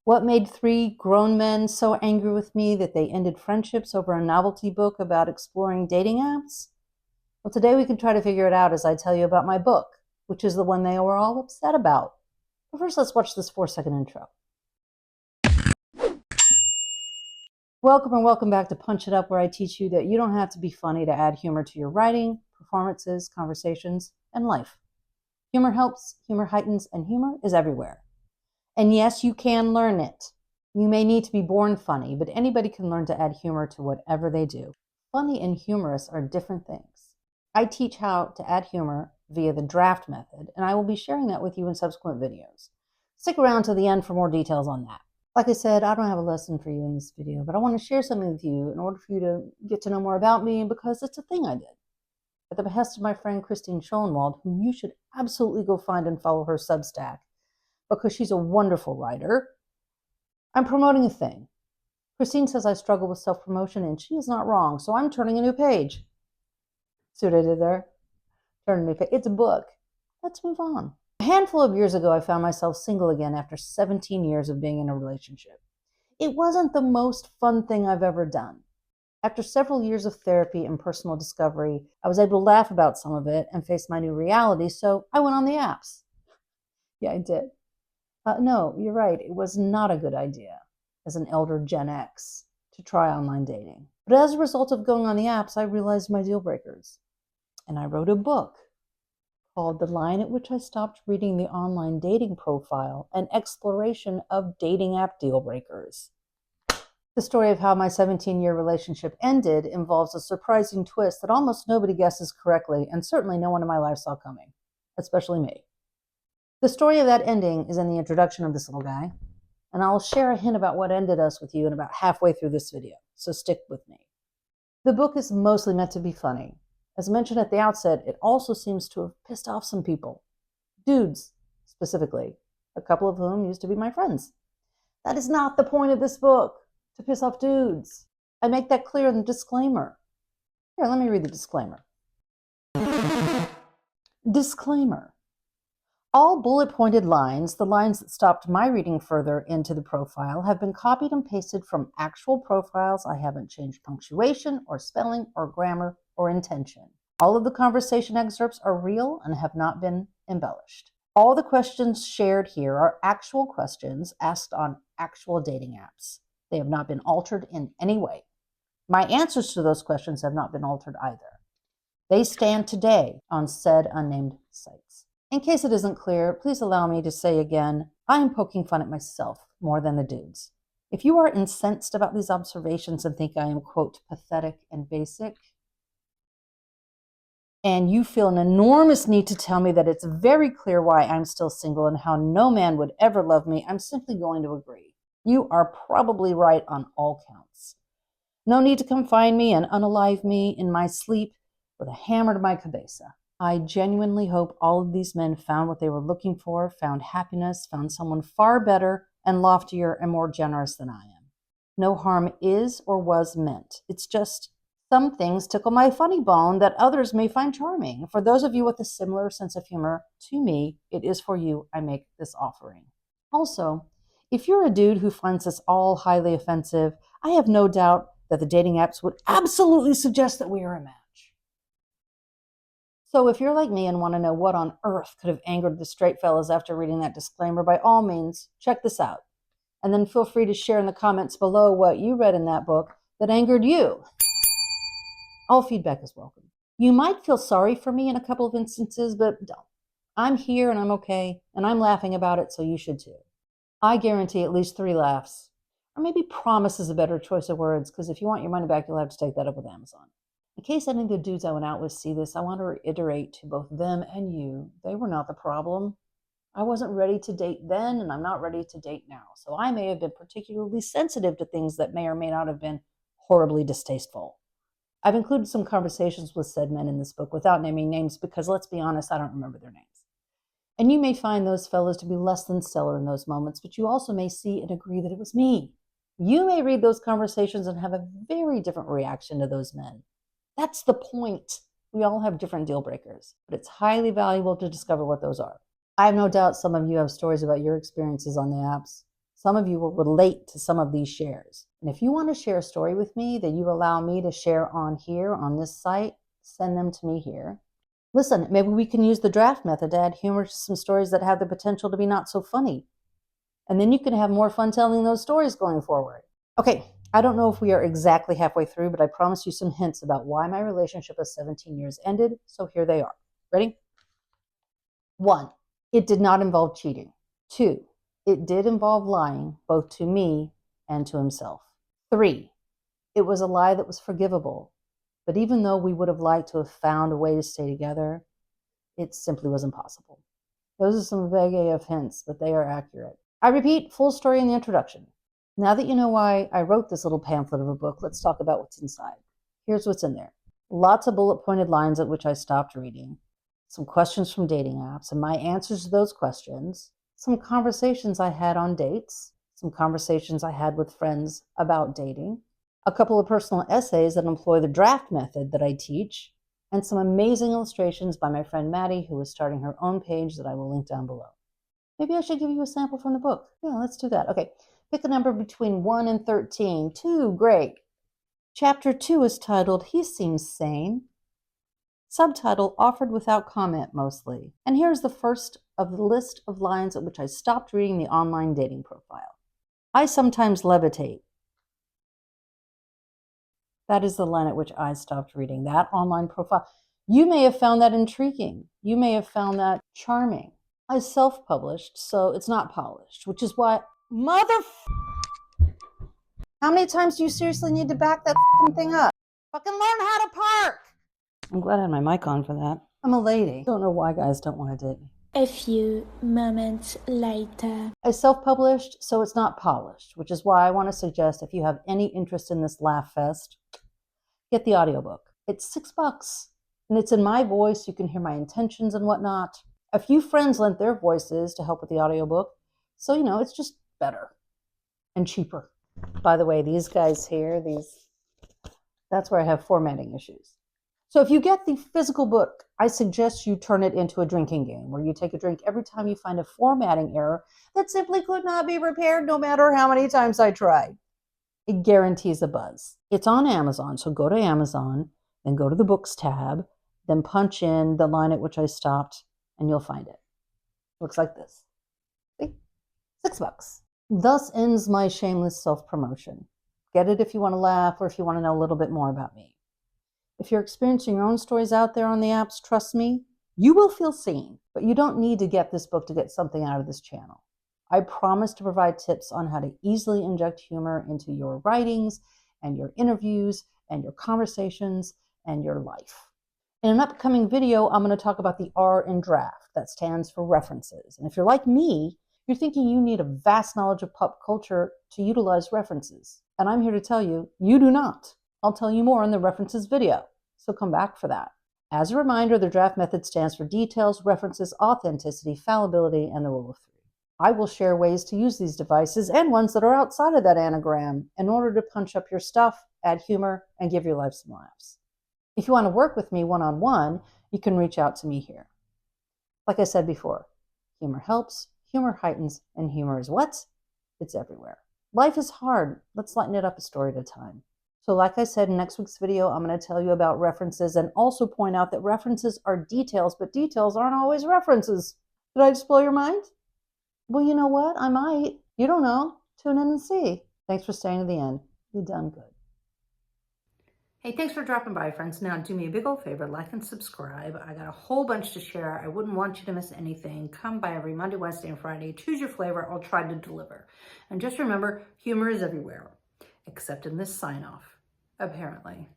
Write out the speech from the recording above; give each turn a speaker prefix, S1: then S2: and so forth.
S1: What made 3 grown men so angry with me that they ended friendships over a novelty book about exploring dating apps? Well, today we can try to figure it out as I tell you about my book, which is the one they were all upset about. But first, let's watch this 4-second intro. Welcome and welcome back to Punch It Up, where I teach you that you don't have to be funny to add humor to your writing, performances, conversations, and life. Humor helps, humor heightens, and humor is everywhere. And yes, you can learn it. You may need to be born funny, but anybody can learn to add humor to whatever they do. Funny and humorous are different things. I teach how to add humor via the draft method, and I will be sharing that with you in subsequent videos. Stick around to the end for more details on that. Like I said, I don't have a lesson for you in this video, but I want to share something with you in order for you to get to know more about me, because it's a thing I did. At the behest of my friend Christine Schoenwald, whom you should absolutely go find and follow her Substack, because she's a wonderful writer, I'm promoting a thing. Christine says I struggle with self-promotion, and she is not wrong, so I'm turning a new page. See what I did there? Turn a new page. It's a book. Let's move on. A handful of years ago, I found myself single again after 17 years of being in a relationship. It wasn't the most fun thing I've ever done. After several years of therapy and personal discovery, I was able to laugh about some of it and face my new reality, so I went on the apps. Yeah, I did. No, you're right. It was not a good idea as an elder Gen X to try online dating. But as a result of going on the apps, I realized my deal breakers. And I wrote a book called The Line at Which I Stopped Reading the Online Dating Profile, an exploration of dating app deal breakers. The story of how my 17-year relationship ended involves a surprising twist that almost nobody guesses correctly, and certainly no one in my life saw coming, especially me. The story of that ending is in the introduction of this little guy, and I'll share a hint about what ended us with you in about halfway through this video, so stick with me. The book is mostly meant to be funny. As mentioned at the outset, it also seems to have pissed off some people. Dudes, specifically, a couple of whom used to be my friends. That is not the point of this book, to piss off dudes. I make that clear in the disclaimer. Here, let me read the disclaimer. Disclaimer. All bullet-pointed lines, the lines that stopped my reading further into the profile, have been copied and pasted from actual profiles. I haven't changed punctuation or spelling or grammar or intention. All of the conversation excerpts are real and have not been embellished. All the questions shared here are actual questions asked on actual dating apps. They have not been altered in any way. My answers to those questions have not been altered either. They stand today on said unnamed sites. In case it isn't clear, please allow me to say again, I am poking fun at myself more than the dudes. If you are incensed about these observations and think I am, quote, pathetic and basic, and you feel an enormous need to tell me that it's very clear why I'm still single and how no man would ever love me, I'm simply going to agree. You are probably right on all counts. No need to come find me and unalive me in my sleep with a hammer to my cabeza. I genuinely hope all of these men found what they were looking for, found happiness, found someone far better and loftier and more generous than I am. No harm is or was meant. It's just some things tickle my funny bone that others may find charming. For those of you with a similar sense of humor to me, it is for you I make this offering. Also, if you're a dude who finds this all highly offensive, I have no doubt that the dating apps would absolutely suggest that we are a match. So if you're like me and want to know what on earth could have angered the straight fellas after reading that disclaimer, by all means, check this out. And then feel free to share in the comments below what you read in that book that angered you. All feedback is welcome. You might feel sorry for me in a couple of instances, but don't. I'm here and I'm okay, and I'm laughing about it, so you should too. I guarantee at least 3 laughs. Or maybe promise is a better choice of words, because if you want your money back, you'll have to take that up with Amazon. In case any of the dudes I went out with see this, I want to reiterate to both them and you, they were not the problem. I wasn't ready to date then, and I'm not ready to date now. So I may have been particularly sensitive to things that may or may not have been horribly distasteful. I've included some conversations with said men in this book without naming names because, let's be honest, I don't remember their names. And you may find those fellows to be less than stellar in those moments, but you also may see and agree that it was me. You may read those conversations and have a very different reaction to those men. That's the point. We all have different deal breakers, but it's highly valuable to discover what those are. I have no doubt some of you have stories about your experiences on the apps. Some of you will relate to some of these shares. And if you want to share a story with me that you allow me to share on here, on this site, send them to me here. Listen, maybe we can use the draft method to add humor to some stories that have the potential to be not so funny. And then you can have more fun telling those stories going forward. Okay, I don't know if we are exactly halfway through, but I promise you some hints about why my relationship of 17 years ended, so here they are. Ready? 1, it did not involve cheating. 2, it did involve lying, both to me and to himself. 3, it was a lie that was forgivable, but even though we would have liked to have found a way to stay together, it simply was impossible. Those are some vague AF hints, but they are accurate. I repeat, full story in the introduction. Now that you know why I wrote this little pamphlet of a book, let's talk about what's inside. Here's what's in there. Lots of bullet-pointed lines at which I stopped reading, some questions from dating apps, and my answers to those questions, some conversations I had on dates, some conversations I had with friends about dating, a couple of personal essays that employ the draft method that I teach, and some amazing illustrations by my friend Maddie, who is starting her own page that I will link down below. Maybe I should give you a sample from the book. Yeah, let's do that. Okay, pick a number between 1 and 13. 2, great. Chapter 2 is titled, He Seems Sane. Subtitle, Offered Without Comment, mostly. And here's the first of the list of lines at which I stopped reading the online dating profile. I sometimes levitate. That is the line at which I stopped reading that online profile. You may have found that intriguing. You may have found that charming. I self-published, so it's not polished, which is why... How many times do you seriously need to back that thing up? Fucking learn how to park! I'm glad I had my mic on for that. I'm a lady. Don't know why guys don't want to date me.
S2: A few moments later.
S1: I self-published, so it's not polished, which is why I want to suggest if you have any interest in this laugh fest, get the audiobook. It's $6, and it's in my voice. You can hear my intentions and whatnot. A few friends lent their voices to help with the audiobook, so, it's just better and cheaper. By the way, these guys here, that's where I have formatting issues. So if you get the physical book, I suggest you turn it into a drinking game where you take a drink every time you find a formatting error that simply could not be repaired no matter how many times I tried. It guarantees a buzz. It's on Amazon, so go to Amazon, then go to the books tab, then punch in the line at which I stopped, and you'll find it. Looks like this. See? $6. Thus ends my shameless self-promotion. Get it if you want to laugh or if you want to know a little bit more about me. If you're experiencing your own stories out there on the apps, trust me, you will feel seen, but you don't need to get this book to get something out of this channel. I promise to provide tips on how to easily inject humor into your writings and your interviews and your conversations and your life. In an upcoming video, I'm going to talk about the R in draft. That stands for references. And if you're like me, you're thinking you need a vast knowledge of pop culture to utilize references. And I'm here to tell you, you do not. I'll tell you more in the references video, so come back for that. As a reminder, the draft method stands for details, references, authenticity, fallibility, and the rule of 3. I will share ways to use these devices and ones that are outside of that anagram in order to punch up your stuff, add humor, and give your life some laughs. If you want to work with me one-on-one, you can reach out to me here. Like I said before, humor helps, humor heightens, and humor is what? It's everywhere. Life is hard. Let's lighten it up a story at a time. So like I said, in next week's video, I'm going to tell you about references and also point out that references are details, but details aren't always references. Did I just blow your mind? Well, you know what? I might. You don't know. Tune in and see. Thanks for staying to the end. You done good. Hey, thanks for dropping by, friends. Now, do me a big old favor, like and subscribe. I got a whole bunch to share. I wouldn't want you to miss anything. Come by every Monday, Wednesday, and Friday. Choose your flavor. I'll try to deliver. And just remember, humor is everywhere, except in this sign-off. Apparently.